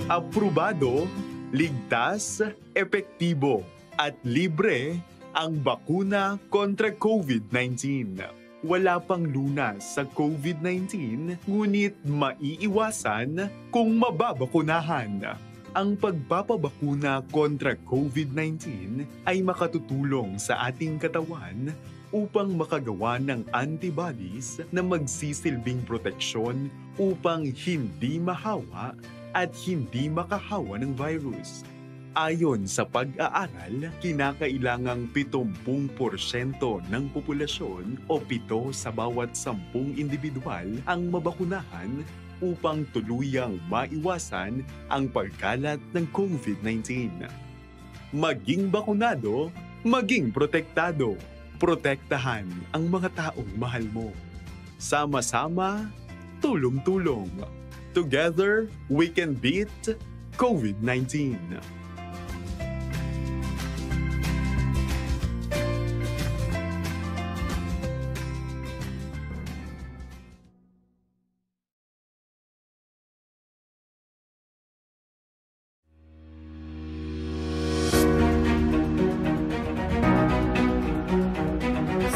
Aprobado, ligtas, epektibo at libre ang bakuna kontra COVID-19. Wala pang lunas sa COVID-19, ngunit maiiwasan kung mababakunahan. Ang pagpapabakuna kontra COVID-19 ay makatutulong sa ating katawan upang makagawa ng antibodies na magsisilbing proteksyon upang hindi mahawa at hindi makahawa ng virus. Ayon sa pag-aaral, kinakailangang 70% ng populasyon o 7 sa bawat 10 individual ang mabakunahan upang tuluyang maiwasan ang pagkalat ng COVID-19. Maging bakunado, maging protektado. Protektahan ang mga taong mahal mo. Sama-sama, tulong-tulong. Together, we can beat COVID-19.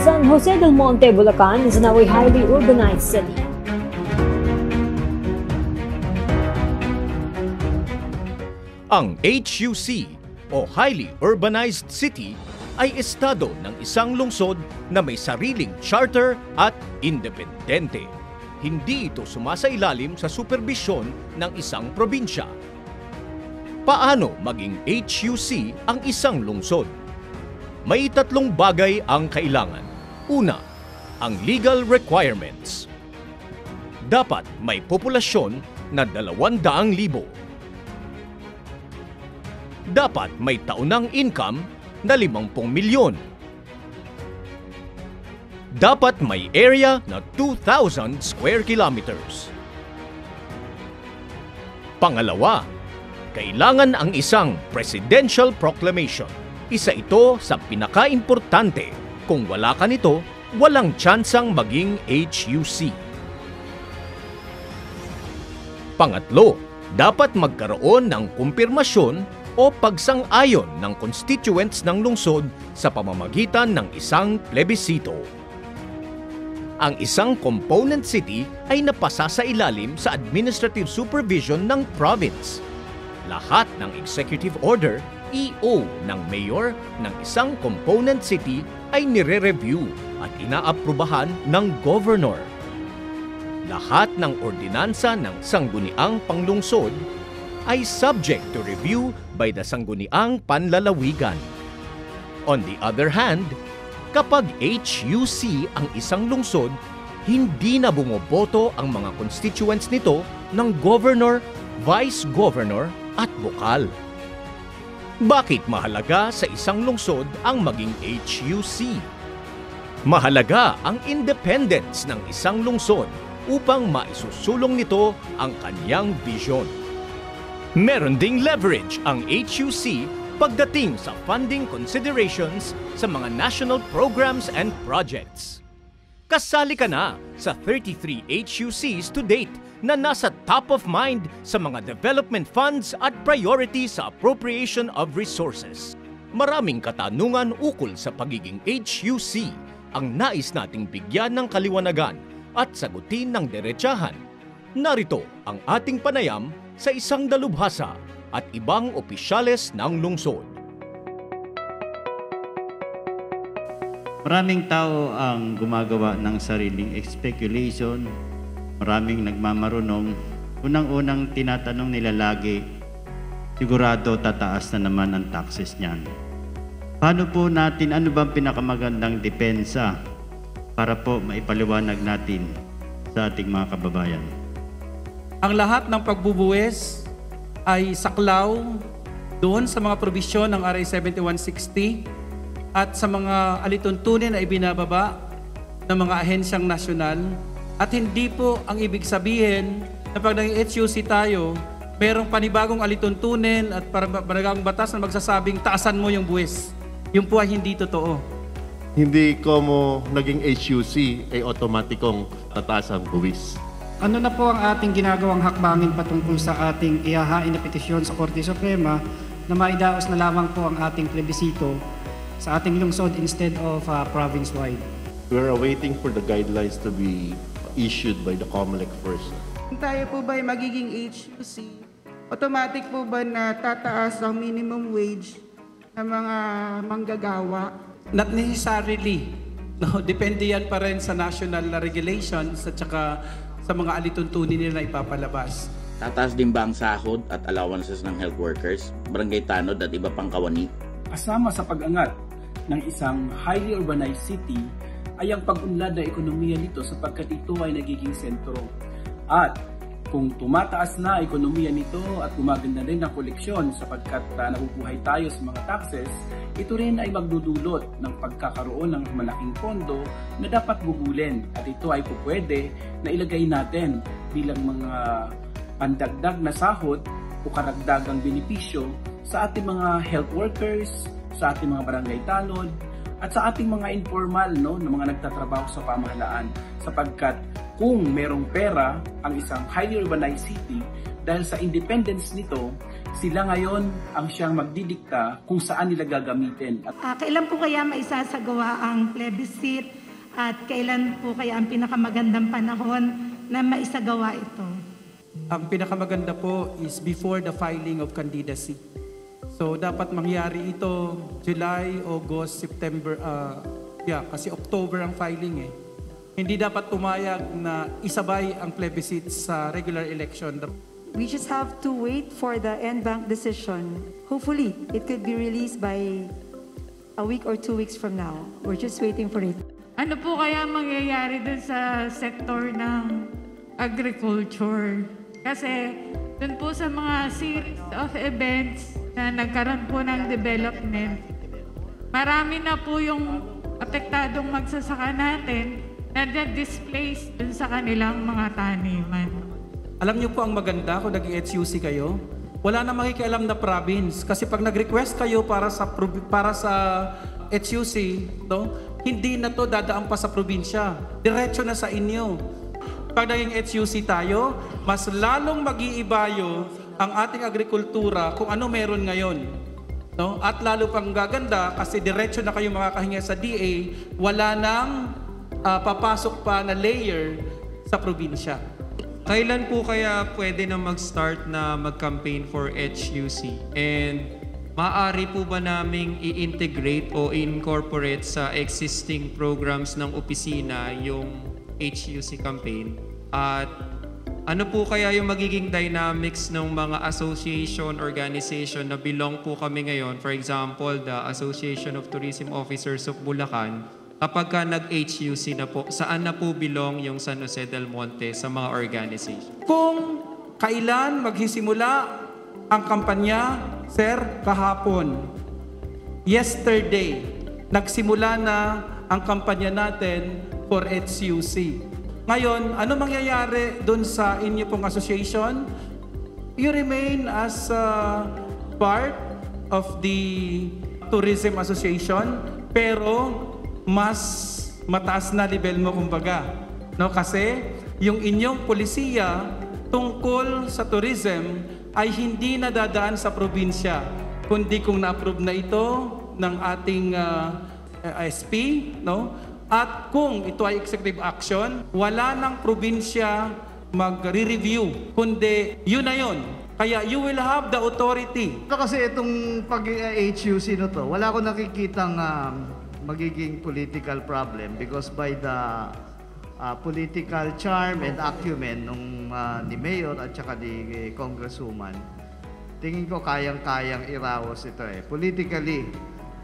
San Jose del Monte, Bulacan is now a highly urbanized city. Ang HUC o Highly Urbanized City ay estado ng isang lungsod na may sariling charter at independente. Hindi ito sumasailalim sa superbisyon ng isang probinsya. Paano maging HUC ang isang lungsod? May 3 bagay ang kailangan. Una, ang legal requirements. Dapat may populasyon na 200,000. Dapat may taunang income na 50 milyon. Dapat may area na 2,000 square kilometers. Pangalawa, kailangan ang isang presidential proclamation. Isa ito sa pinaka-importante. Kung wala ka nito, walang tsansang maging HUC. Pangatlo, dapat magkaroon ng kumpirmasyon o pagsang-ayon ng constituents ng lungsod sa pamamagitan ng isang plebisito. Ang isang component city ay napasa sa ilalim sa administrative supervision ng province. Lahat ng executive order, EO ng mayor ng isang component city ay nire-review at inaaprubahan ng governor. Lahat ng ordinansa ng sangguniang panglungsod ay subject to review by the sangguniang panlalawigan. On the other hand, kapag HUC ang isang lungsod, hindi na bumoboto ang mga constituents nito ng governor, vice governor at bukal. Bakit mahalaga sa isang lungsod ang maging HUC? Mahalaga ang independence ng isang lungsod upang maisusulong nito ang kanyang vision. Meron ding leverage ang HUC pagdating sa funding considerations sa mga national programs and projects. Kasali ka na sa 33 HUCs to date na nasa top of mind sa mga development funds at priority sa appropriation of resources. Maraming katanungan ukol sa pagiging HUC ang nais nating bigyan ng kaliwanagan at sagutin ng diretsahan. Narito ang ating panayam sa isang dalubhasa at ibang opisyales ng lungsod. Maraming tao ang gumagawa ng sariling speculation. Maraming nagmamarunong. Unang-unang tinatanong nila lagi, sigurado tataas na naman ang taxes niyan. Paano po natin, ano bang pinakamagandang depensa para po maipaliwanag natin sa ating mga kababayan? Ang lahat ng pagbubuwis ay saklaw doon sa mga probisyon ng RA 7160 at sa mga alituntunin na ibinababa ng mga ahensyang nasyonal. At hindi po ang ibig sabihin na pag naging HUC tayo, merong panibagong alituntunin at panibagong batas na magsasabing taasan mo yung buwis. Yung po ay hindi totoo. Hindi como naging HUC ay otomatikong tataas ang buwis. Ano na po ang ating ginagawang hakbangin patungkol sa ating ihahain na petisyon sa Korte Suprema na maidaos na lamang po ang ating plebisito sa ating lungsod instead of province-wide? We're awaiting for the guidelines to be issued by the COMELEC first. Kung tayo po ba ay magiging HUC, automatic po ba na tataas ang minimum wage ng mga manggagawa? Not necessarily. No, depende yan pa rin sa national regulations at saka sa mga alituntunin nila ipapalabas. Tataas din ba ang sahod at allowances ng health workers, barangay tanod at iba pang kawani? Kasama sa pag-angat ng isang highly urbanized city ay ang pag-unlad ng ekonomiya nito sapagkat ito ay nagiging sentro. At kung tumataas na ekonomiya nito at gumaganda rin ang koleksyon sapagkat nabubuhay tayo sa mga taxes, ito rin ay magdudulot ng pagkakaroon ng malaking pondo na dapat gugulin. At ito ay pupwede na ilagay natin bilang mga pandagdag na sahod o karagdagang benepisyo sa ating mga health workers, sa ating mga barangay tanod, at sa ating mga informal na mga nagtatrabaho sa pamahalaan. Sapagkat kung merong pera ang isang highly urbanized city, dahil sa independence nito, sila ngayon ang siyang magdidikta kung saan nila gagamitin. Kailan po kaya maisasagawa ang plebiscite at kailan po kaya ang pinakamagandang panahon na maisagawa ito? Ang pinakamaganda po is before the filing of candidacy. So dapat mangyari ito July, August, September, kasi October ang filing eh. Hindi dapat pumayag na isabay ang plebiscite sa regular election. We just have to wait for the NBank decision. Hopefully, it could be released by a week or 2 weeks from now. We're just waiting for it. Ano po kaya mangyayari dun sa sektor ng agriculture? Kasi dun po sa mga series of events na nagkaroon po ng development, marami na po yung apektadong magsasaka natin na displaced dun sa kanilang mga taniman. Alam niyo po ang maganda kung nag-HUC kayo, wala na makikialam na province. Kasi pag nag-request kayo para sa HUC, hindi na to dadaan pa sa probinsya. Diretso na sa inyo. Pag naging HUC tayo, mas lalong mag-iibayo ang ating agrikultura kung ano meron ngayon. At lalo pang gaganda kasi diretso na kayo makakahinga sa DA, wala nang papasok pa na layer sa probinsya. Kailan po kaya pwede na mag-start na mag-campaign for HUC? And maaari po ba naming i-integrate o incorporate sa existing programs ng opisina yung HUC campaign? At ano po kaya yung magiging dynamics ng mga association, organization na belong po kami ngayon? For example, the Association of Tourism Officers of Bulacan. Kapag ka nag-HUC na po, saan na po belong yung San Jose del Monte sa mga organization? Kung kailan maghisimula ang kampanya, sir, kahapon. Yesterday, nagsimula na ang kampanya natin for HUC. Ngayon, ano mangyayari dun sa inyo pong association? You remain as part of the Tourism Association, pero mas mataas na level mo kumbaga. Kasi yung inyong polisiya tungkol sa tourism ay hindi nadadaan sa probinsya, kundi kung na-approve na ito ng ating SP, at kung ito ay executive action, wala ng probinsya magre-review, kundi yun na yun. Kaya you will have the authority. Kasi itong pag-HUC na to, wala ko nakikitang magiging political problem because by the political charm and acumen ni Mayor at saka ni Congresswoman, tingin ko kayang-kayang iraos ito eh. Politically,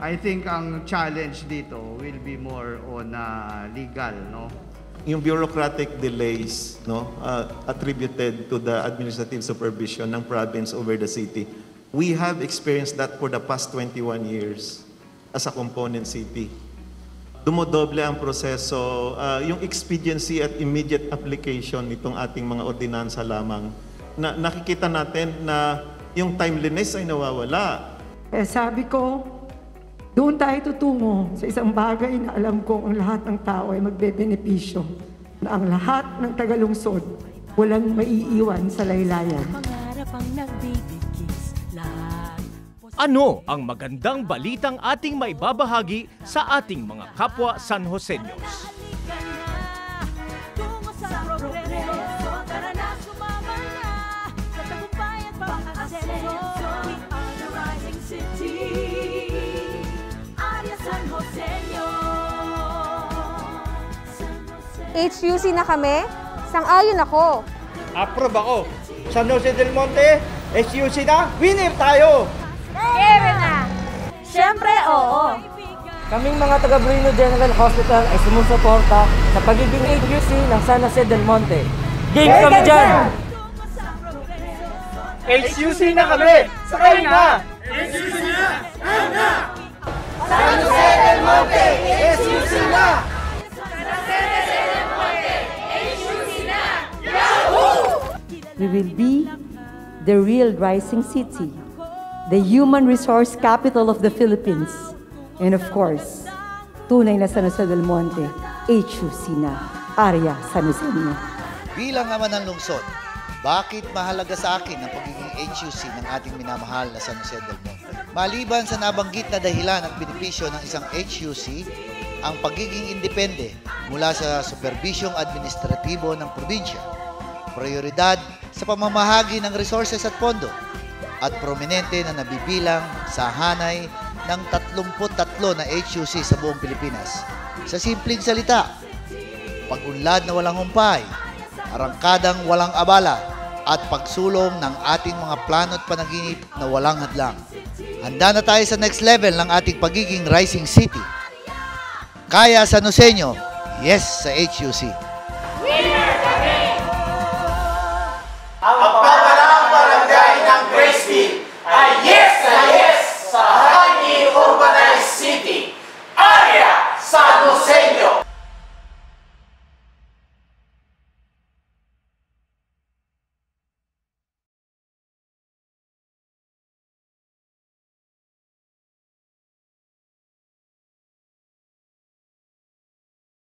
I think ang challenge dito will be more on legal, Yung bureaucratic delays, attributed to the administrative supervision ng province over the city, we have experienced that for the past 21 years as a component city. Dumodoble ang proseso, yung expediency at immediate application nitong ating mga ordinansa lamang. Nakikita natin na yung timeliness ay nawawala. Sabi ko, doon tayo tutungo sa isang bagay na alam ko ang lahat ng tao ay magbebenepisyo. Na ang lahat ng tagalungsod walang maiiwan sa laylayan. Ano ang magandang balitang ating maibabahagi sa ating mga kapwa San Joseños? HUC na kami? Sang-ayon ako. Approve ako. San Jose del Monte, HUC na, winner tayo! Kaya na! Siyempre, oo. Kaming mga taga-Bruno General Hospital ay sumusuporta sa pagiging HUC ng San Jose del Monte. Game kami dyan! HUC na kami! Sakay na! HUC na! Handa! San Jose del Monte, HUC na! We will be the real rising city, the human resource capital of the Philippines, and of course, tunay na San Jose del Monte, HUC na, Area San Joseño. Bilang ama ng lungsod, bakit mahalaga sa akin ang pagiging HUC ng ating minamahal na San Jose del Monte? Maliban sa nabanggit na dahilan at benepisyo ng isang HUC, ang pagiging independe mula sa superbisyong administratibo ng probinsya, prioridad sa pamamahagi ng resources at pondo, at prominente na nabibilang sa hanay ng 33 na HUC sa buong Pilipinas. Sa simpleng salita, pag-unlad na walang humpay, arangkadang walang abala, at pagsulong ng ating mga plano at panaginip na walang hadlang. Handa na tayo sa next level ng ating pagiging rising city. Kaya San Joseño, yes sa HUC.